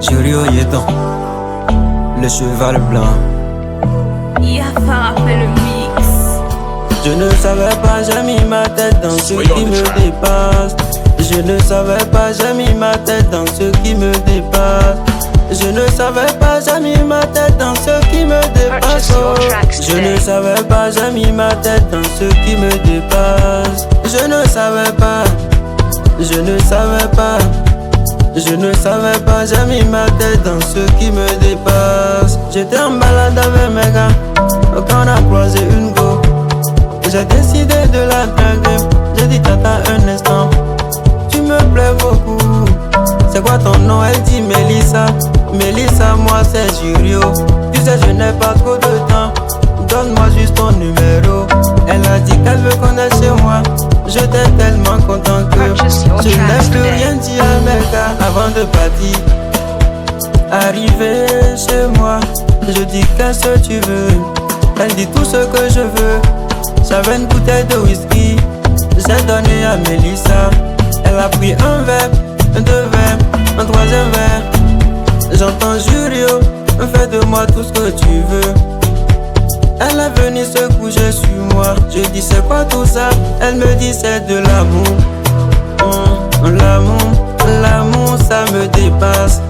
Jurio Yeton, le cheval blanc. Yafa fait le mix. Je ne savais pas, j'ai mis ma tête dans ce qui me dépasse. Je ne savais pas, j'ai mis ma tête dans ce qui me dépasse. Je ne savais pas, j'ai mis ma tête dans ce qui me dépasse. Je ne savais pas, j'ai mis ma tête dans ce qui me dépasse. Je ne savais pas, je ne savais pas. Je ne savais pas, j'ai mis ma tête dans ce qui me dépasse. J'étais en balade avec mes gars, quand on a croisé une go. J'ai décidé de la draguer. J'ai dit tata un instant, tu me plais beaucoup. C'est quoi ton nom? Elle dit Mélissa. Mélissa, moi c'est Jurio. Tu sais je n'ai pas trop de temps, donne-moi juste ton numéro. Elle a dit qu'elle veut connaître chez moi. J'étais tellement content que je n'ai plus rien dit à mes gars avant de partir. Arrivé chez moi, je dis qu'est-ce que tu veux? Elle dit tout ce que je veux. J'avais une bouteille de whisky, j'ai donné à Mélissa. Elle a pris un verre, deux verres, un troisième verre. J'entends Jurio, fais de moi tout ce que tu veux. Elle est venue se coucher sur moi. Je dis c'est quoi tout ça? Elle me dit c'est de l'amour. L'amour, l'amour ça me dépasse.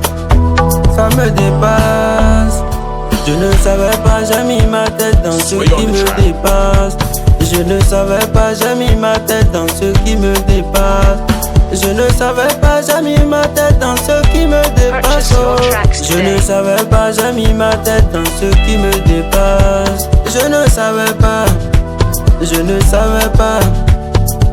Ça me dépasse. Je ne savais pas, j'ai mis ma tête dans ce qui me dépasse. Je ne savais pas, j'ai mis ma tête dans ce qui me dépasse. Je ne savais pas, j'ai mis ma tête dans ce qui me dépasse. Je ne savais pas, j'ai mis ma tête dans ce qui me dépasse. Je ne savais pas, je ne savais pas.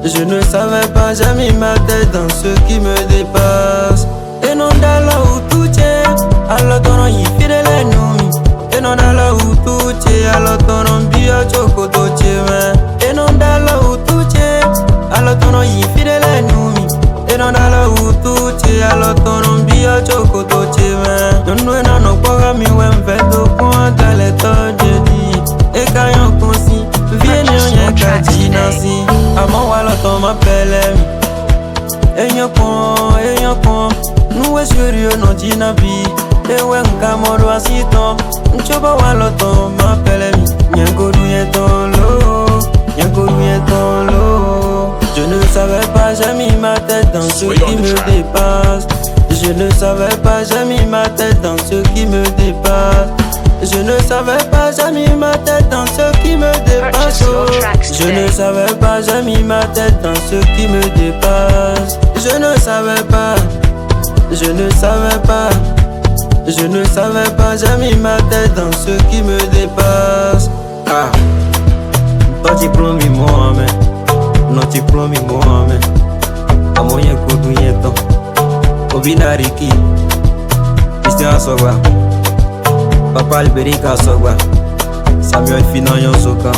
Je ne savais pas, j'ai mis ma tête dans ce qui me dépasse. Et non dala où tout est, alors ton y fidèle nous. Et non dala où tout est, alors ton bio chocoto tcheme. Et non dala où tout est, alors ton y fidèle nous. Et non dala où tout est, alors ton bio chocoto tcheme. Non nous n'en a pas mis ou un fait de point dans les temps de dit. Et quand y'en consi, viens y'en kati nansi. Amon wala ton m'appelle. Et y'en pon, nous est sérieux non dinabi. Et ouais n'kamodo asiton, n'choba wala ton m'appelle. Nyangodu yeton lo, nyangodu yeton lo. Je ne savais pas, j'ai mis ma tête dans ce qui me dépasse. Je ne savais pas, j'ai mis ma tête dans ce qui me dépasse. Je ne savais pas, j'ai mis ma tête dans ce qui me dépasse. Je ne savais pas, j'ai mis ma tête dans ce qui me dépasse. Je ne savais pas, je ne savais pas. Je ne savais pas, j'ai mis ma tête dans ce qui me dépasse. Ah, toi tu plombes moi, mais non tu plombes moi, mais à moyen coup de yeton. Obinariki, Christian Sogwa, Papa Alberica Sogwa, Samuel Finan Soka.